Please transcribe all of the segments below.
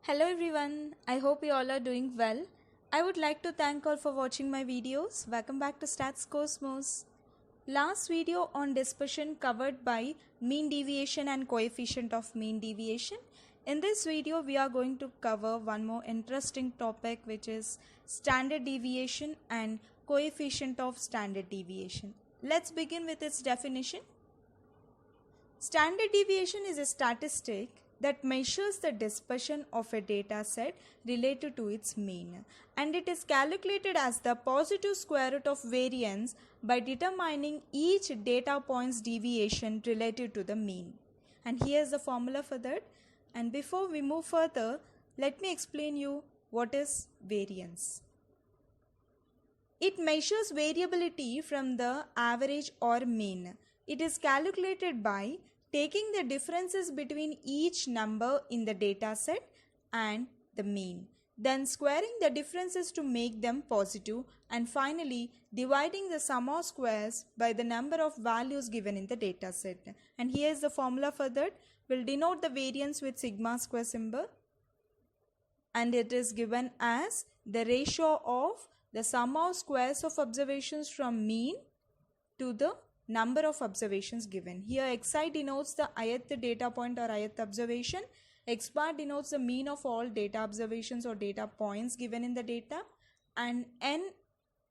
Hello everyone, I hope you all are doing well. I would like to thank all for watching my videos. Welcome back to Stats Cosmos. Last video on dispersion covered by mean deviation and coefficient of mean deviation. In this video we are going to cover one more interesting topic, which is standard deviation and coefficient of standard deviation. Let's begin with its definition. Standard deviation is a statistic that measures the dispersion of a data set related to its mean, and it is calculated as the positive square root of variance by determining each data point's deviation related to the mean. And here is the formula for that. And before we move further, let me explain you what is variance. It measures variability from the average or mean. It is calculated by taking the differences between each number in the data set and the mean, then squaring the differences to make them positive, and finally dividing the sum of squares by the number of values given in the data set. And here is the formula for that. We'll denote the variance with sigma square symbol, and it is given as the ratio of the sum of squares of observations from mean to the number of observations given. Here xi denotes the ith data point or ith observation, x bar denotes the mean of all data observations or data points given in the data, and n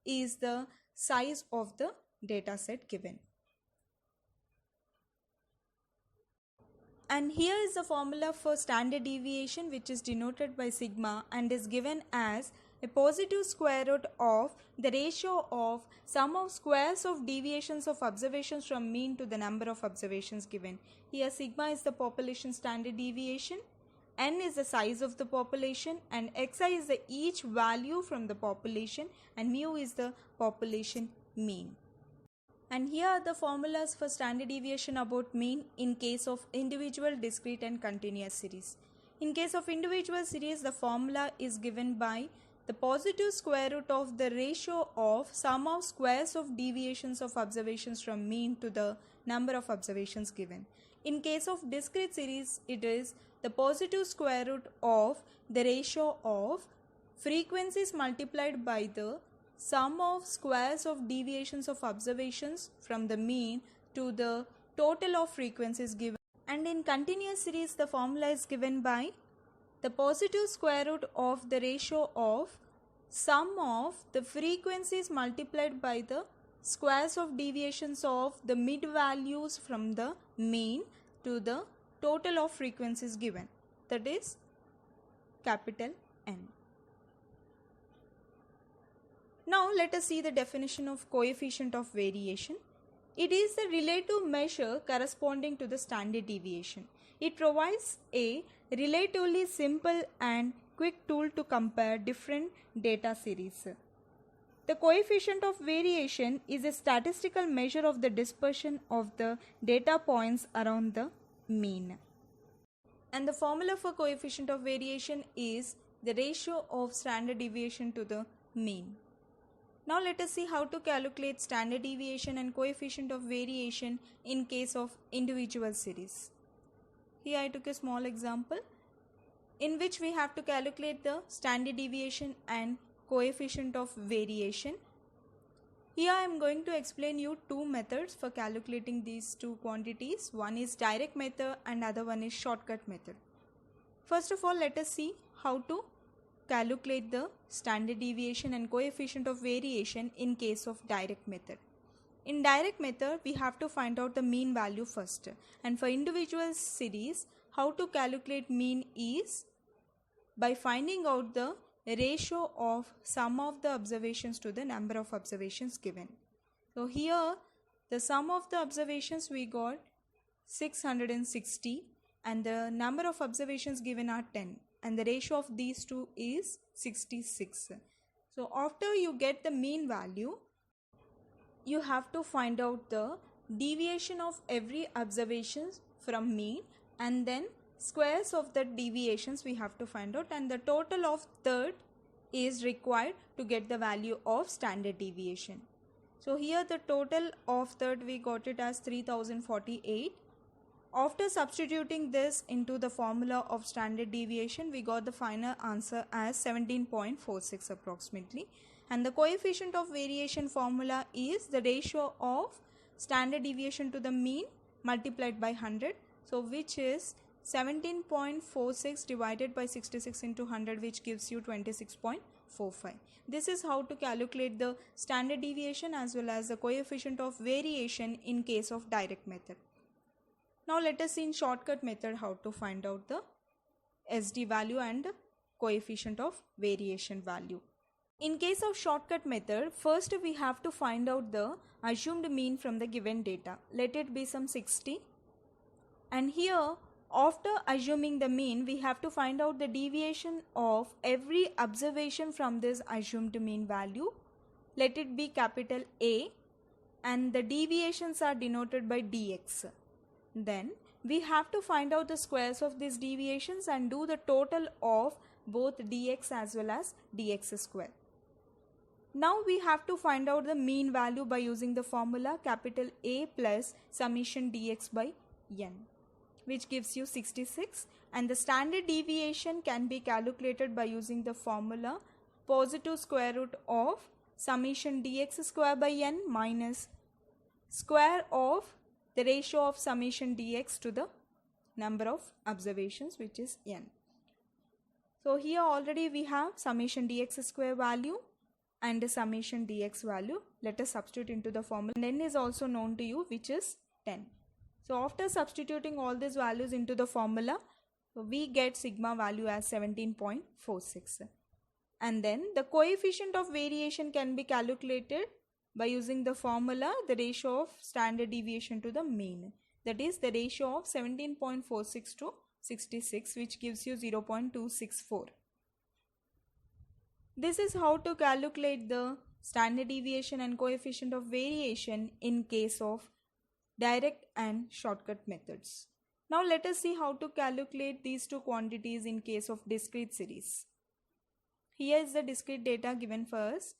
is the size of the data set given. And here is the formula for standard deviation, which is denoted by sigma and is given as a positive square root of the ratio of sum of squares of deviations of observations from mean to the number of observations given. Here sigma is the population standard deviation, n is the size of the population, and xi is the each value from the population, and mu is the population mean. And here are the formulas for standard deviation about mean in case of individual, discrete and continuous series. In case of individual series, the formula is given by the positive square root of the ratio of sum of squares of deviations of observations from mean to the number of observations given. In case of discrete series, it is the positive square root of the ratio of frequencies multiplied by the sum of squares of deviations of observations from the mean to the total of frequencies given. And in continuous series, the formula is given by the positive square root of the ratio of sum of the frequencies multiplied by the squares of deviations of the mid values from the mean to the total of frequencies given, that is capital N. Now let us see the definition of coefficient of variation. It is the relative measure corresponding to the standard deviation. It provides a relatively simple and quick tool to compare different data series. The coefficient of variation is a statistical measure of the dispersion of the data points around the mean. And the formula for coefficient of variation is the ratio of standard deviation to the mean. Now let us see how to calculate standard deviation and coefficient of variation in case of individual series. Here I took a small example in which we have to calculate the standard deviation and coefficient of variation. Here I am going to explain you two methods for calculating these two quantities. One is direct method and other one is shortcut method. First of all, let us see how to calculate the standard deviation and coefficient of variation in case of direct method. In direct method, we have to find out the mean value first, and for individual series, how to calculate mean is by finding out the ratio of sum of the observations to the number of observations given. So here the sum of the observations we got 660 and the number of observations given are 10. And the ratio of these two is 66. So after you get the mean value, you have to find out the deviation of every observation from mean, and then squares of the deviations we have to find out, and the total of that is required to get the value of standard deviation. So here the total of that we got it as 3048, After substituting this into the formula of standard deviation, we got the final answer as 17.46 approximately. And the coefficient of variation formula is the ratio of standard deviation to the mean multiplied by 100. So which is 17.46 divided by 66 into 100, which gives you 26.45. This is how to calculate the standard deviation as well as the coefficient of variation in case of direct method. Now let us see in shortcut method how to find out the SD value and coefficient of variation value. In case of shortcut method, first we have to find out the assumed mean from the given data. Let it be some 60. And here, after assuming the mean, we have to find out the deviation of every observation from this assumed mean value. Let it be capital A, and the deviations are denoted by dx. Then we have to find out the squares of these deviations and do the total of both dx as well as dx square. Now we have to find out the mean value by using the formula capital A plus summation dx by n, which gives you 66, and the standard deviation can be calculated by using the formula positive square root of summation dx square by n minus square of the ratio of summation dx to the number of observations, which is n. So here already we have summation dx square value and the summation dx value. Let us substitute into the formula, and n is also known to you, which is 10. So after substituting all these values into the formula, we get sigma value as 17.46. And then the coefficient of variation can be calculated by using the formula the ratio of standard deviation to the mean. That is the ratio of 17.46 to 66, which gives you 0.264. This is how to calculate the standard deviation and coefficient of variation in case of direct and shortcut methods. Now let us see how to calculate these two quantities in case of discrete series. Here is the discrete data given for us.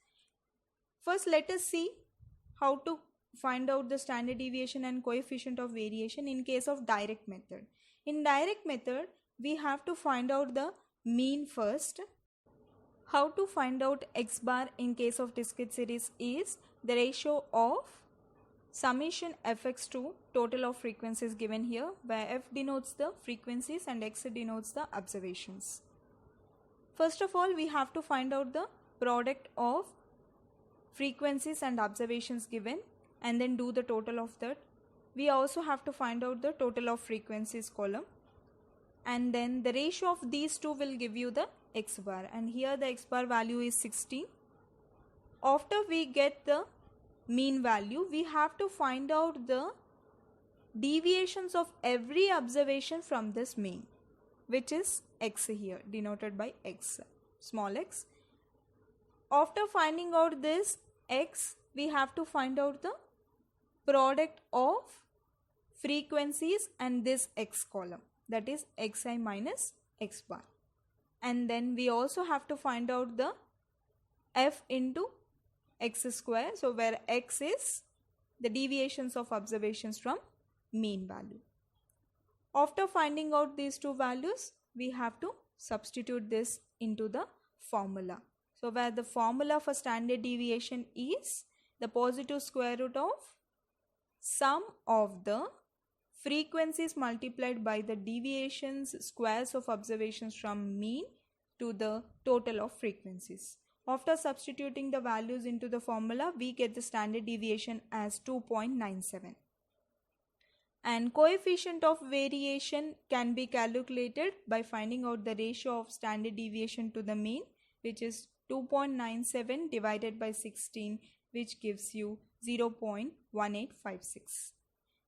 First let us see how to find out the standard deviation and coefficient of variation in case of direct method. In direct method, we have to find out the mean first. How to find out x bar in case of discrete series is the ratio of summation fx to total of frequencies given here, where f denotes the frequencies and x denotes the observations. First of all, we have to find out the product of frequencies and observations given and then do the total of that. We also have to find out the total of frequencies column, and then the ratio of these two will give you the x bar, and here the x bar value is 16. After we get the mean value, we have to find out the deviations of every observation from this mean, which is x here denoted by x, small x. After finding out this x, we have to find out the product of frequencies and this x column, that is xi minus x bar. And then we also have to find out the f into x square, so where x is the deviations of observations from mean value. After finding out these two values, we have to substitute this into the formula. So where the formula for standard deviation is the positive square root of sum of the frequencies multiplied by the deviations squares of observations from mean to the total of frequencies. After substituting the values into the formula, we get the standard deviation as 2.97. And coefficient of variation can be calculated by finding out the ratio of standard deviation to the mean, which is 2.97 divided by 16, which gives you 0.1856.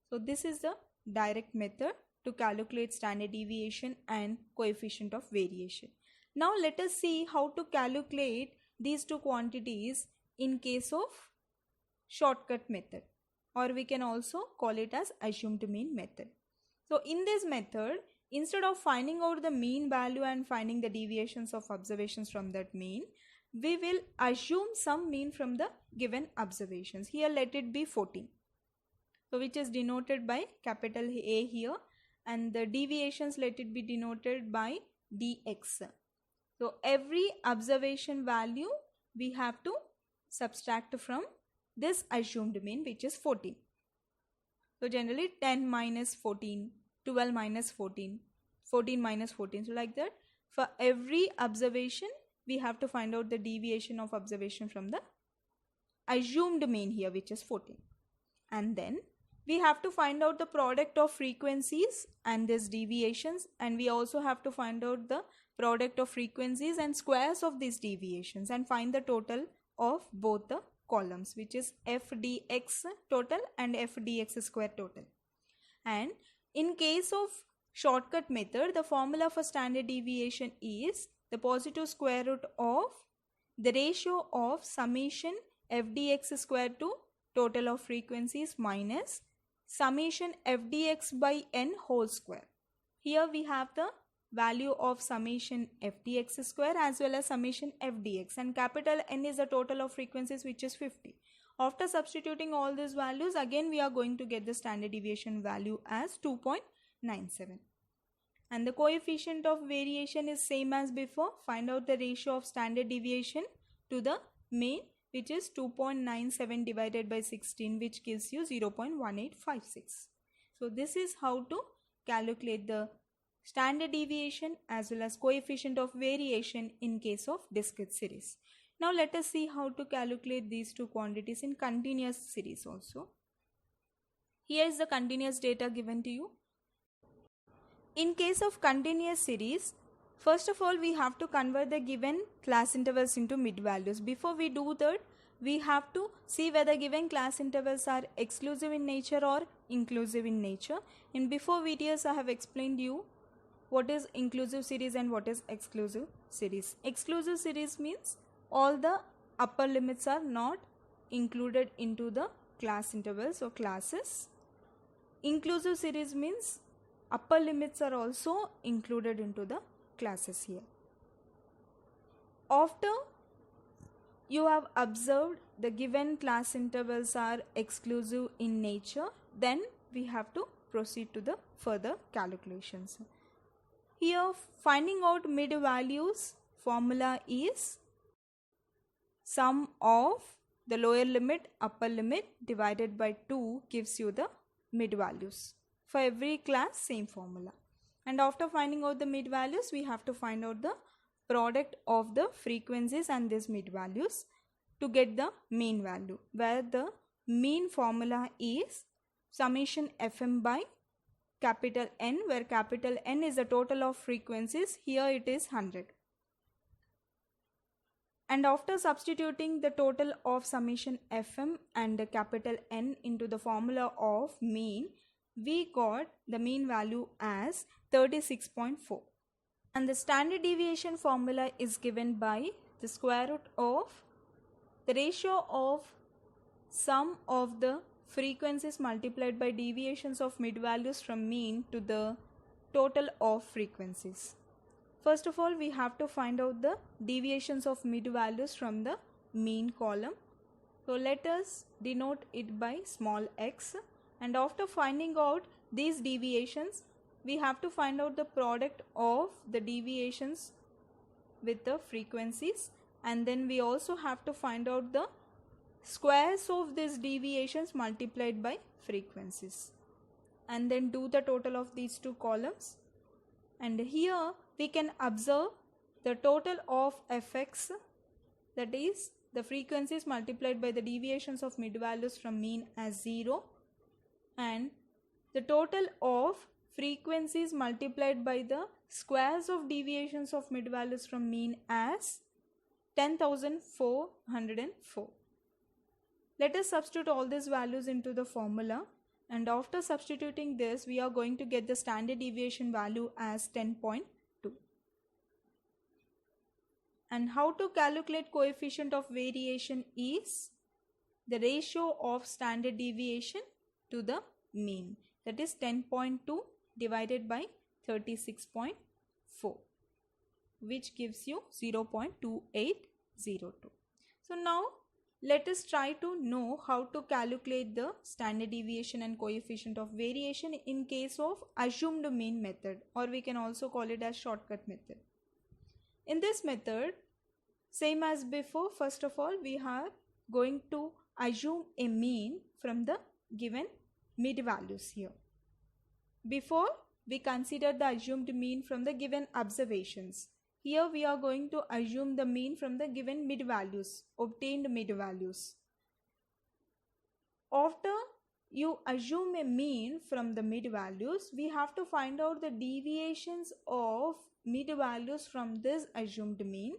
So this is the direct method to calculate standard deviation and coefficient of variation. Now let us see how to calculate these two quantities in case of shortcut method, or we can also call it as assumed mean method. So in this method, instead of finding out the mean value and finding the deviations of observations from that mean, we will assume some mean from the given observations. Here let it be 14. So which is denoted by capital A here, and the deviations, let it be denoted by dx. So every observation value we have to subtract from this assumed mean, which is 14. So generally 10 minus 14, 12 minus 14, 14 minus 14. So like that, for every observation we have to find out the deviation of observation from the assumed mean here, which is 14. And then we have to find out the product of frequencies and these deviations, and we also have to find out the product of frequencies and squares of these deviations and find the total of both the columns, which is f dx total and f dx square total. And in case of shortcut method, the formula for standard deviation is the positive square root of the ratio of summation f dx square to total of frequencies minus summation f dx by n whole square. Here we have the value of summation f dx square as well as summation f dx, and capital N is the total of frequencies, which is 50. After substituting all these values, again we are going to get the standard deviation value as 2.97. And the coefficient of variation is same as before. Find out the ratio of standard deviation to the mean, which is 2.97 divided by 16, which gives you 0.1856. So this is how to calculate the standard deviation as well as coefficient of variation in case of discrete series. Now let us see how to calculate these two quantities in continuous series also. Here is the continuous data given to you. In case of continuous series, first of all we have to convert the given class intervals into mid values. Before we do that, we have to see whether given class intervals are exclusive in nature or inclusive in nature. In before videos I have explained you what is inclusive series and what is exclusive series. Exclusive series means all the upper limits are not included into the class intervals or classes. Inclusive series means upper limits are also included into the classes here. After you have observed the given class intervals are exclusive in nature, then we have to proceed to the further calculations. Here finding out mid values, formula is sum of the lower limit upper limit divided by 2 gives you the mid values. For every class, same formula. And after finding out the mid values, we have to find out the product of the frequencies and these mid values to get the mean value, where the mean formula is summation fm by capital N, where capital N is the total of frequencies. Here it is 100. And after substituting the total of summation fm and the capital N into the formula of mean, we got the mean value as 36.4. And the standard deviation formula is given by the square root of the ratio of sum of the frequencies multiplied by deviations of mid values from mean to the total of frequencies. First of all, we have to find out the deviations of mid values from the mean column. So let us denote it by small x. And after finding out these deviations, we have to find out the product of the deviations with the frequencies, and then we also have to find out the squares of these deviations multiplied by frequencies, and then do the total of these two columns. And here we can observe the total of fx, that is the frequencies multiplied by the deviations of mid values from mean, as 0, and the total of frequencies multiplied by the squares of deviations of mid values from mean as 10,404. Let us substitute all these values into the formula, and after substituting this, we are going to get the standard deviation value as 10.2. And how to calculate coefficient of variation is the ratio of standard deviation to the mean, that is 10.2 divided by 36.4, which gives you 0.2802. So now let us try to know how to calculate the standard deviation and coefficient of variation in case of assumed mean method, or we can also call it as shortcut method. In this method, same as before, first of all we are going to assume a mean from the given mid values here. Before we consider the assumed mean from the given observations. Here we are going to assume the mean from the given mid values, obtained mid values. After you assume a mean from the mid values, we have to find out the deviations of mid values from this assumed mean,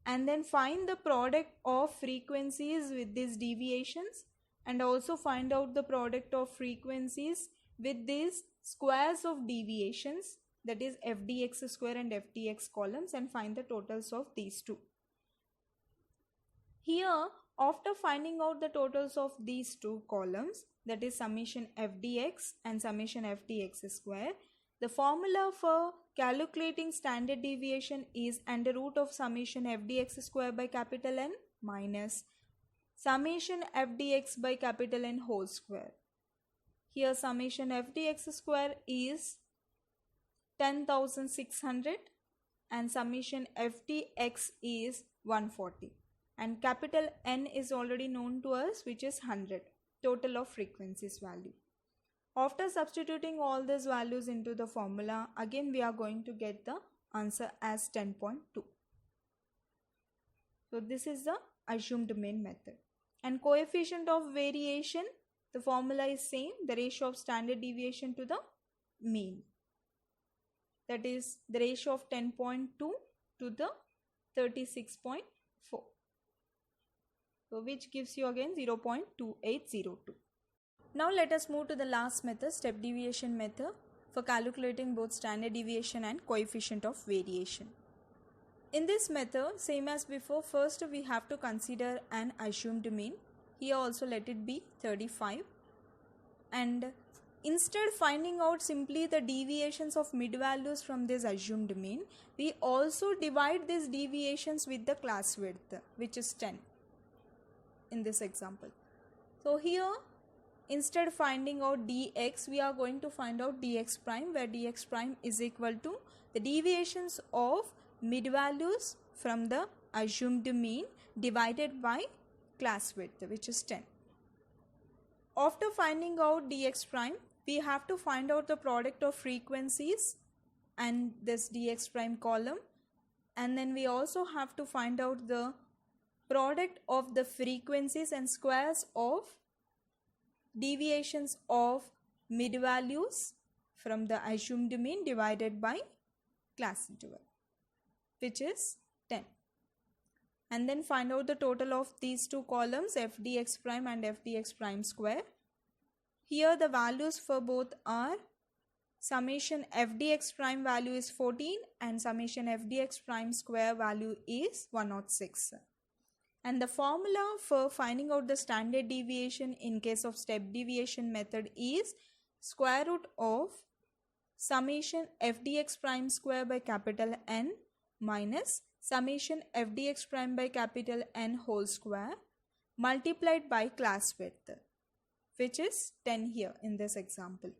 and then find the product of frequencies with these deviations, and also find out the product of frequencies with these squares of deviations, that is fdx square and ftx columns, and find the totals of these two. Here, after finding out the totals of these two columns, that is summation fdx and summation ftx square, the formula for calculating standard deviation is under root of summation fdx square by capital N minus summation fdx by capital N whole square. Here summation fdx square is 10,600 and summation ftx is 140, and capital N is already known to us, which is 100, total of frequencies value. After substituting all these values into the formula, again we are going to get the answer as 10.2. So this is the assumed mean method. And coefficient of variation, the formula is same, the ratio of standard deviation to the mean. That is the ratio of 10.2 to the 36.4. So which gives you again 0.2802. Now let us move to the last method, step deviation method, for calculating both standard deviation and coefficient of variation. In this method, same as before, first we have to consider an assumed mean. Here also let it be 35, and instead finding out simply the deviations of mid values from this assumed mean, we also divide these deviations with the class width, which is 10 in this example. So here, instead finding out dx, we are going to find out dx prime, where dx prime is equal to the deviations of mid values from the assumed mean divided by class width, which is 10. After finding out dx prime, we have to find out the product of frequencies and this dx prime column, and then we also have to find out the product of the frequencies and squares of deviations of mid values from the assumed mean divided by class interval, which is 10. And then find out the total of these two columns, fdx prime and fdx prime square. Here the values for both are summation fdx prime value is 14 and summation fdx prime square value is 106. And the formula for finding out the standard deviation in case of step deviation method is square root of summation fdx prime square by capital N minus summation fdx prime by capital N whole square multiplied by class width, which is 10 here in this example.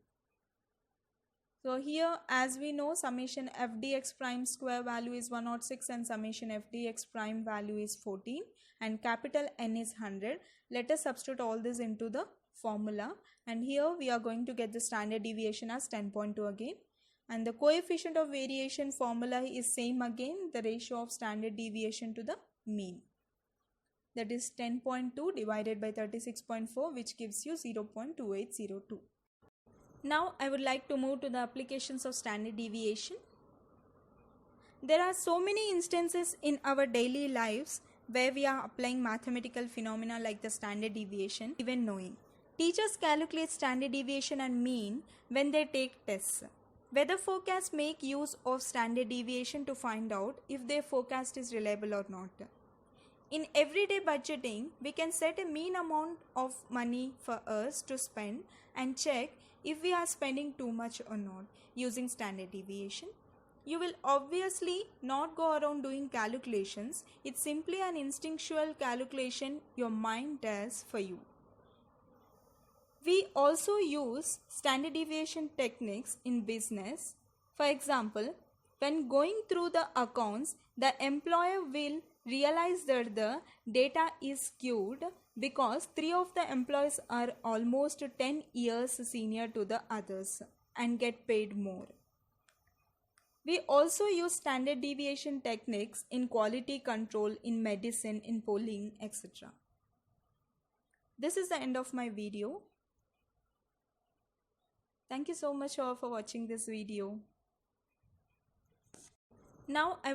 So here, as we know, summation fdx prime square value is 106 and summation fdx prime value is 14 and capital N is 100. Let us substitute all this into the formula, and here we are going to get the standard deviation as 10.2 again, and the coefficient of variation formula is same again, the ratio of standard deviation to the mean, that is 10.2 divided by 36.4, which gives you 0.2802. Now I would like to move to the applications of standard deviation. There are so many instances in our daily lives where we are applying mathematical phenomena like the standard deviation, even knowing. Teachers calculate standard deviation and mean when they take tests. Weather forecasts make use of standard deviation to find out if their forecast is reliable or not. In everyday budgeting, we can set a mean amount of money for us to spend and check if we are spending too much or not using standard deviation. you will obviously not go around doing calculations. It's simply an instinctual calculation your mind does for you. We also use standard deviation techniques in business. For example, when going through the accounts, the employer will realize that the data is skewed because 3 of the employees are almost 10 years senior to the others and get paid more. We also use standard deviation techniques in quality control, in medicine, in polling, etc. This is the end of my video. Thank you so much all for watching this video. Now I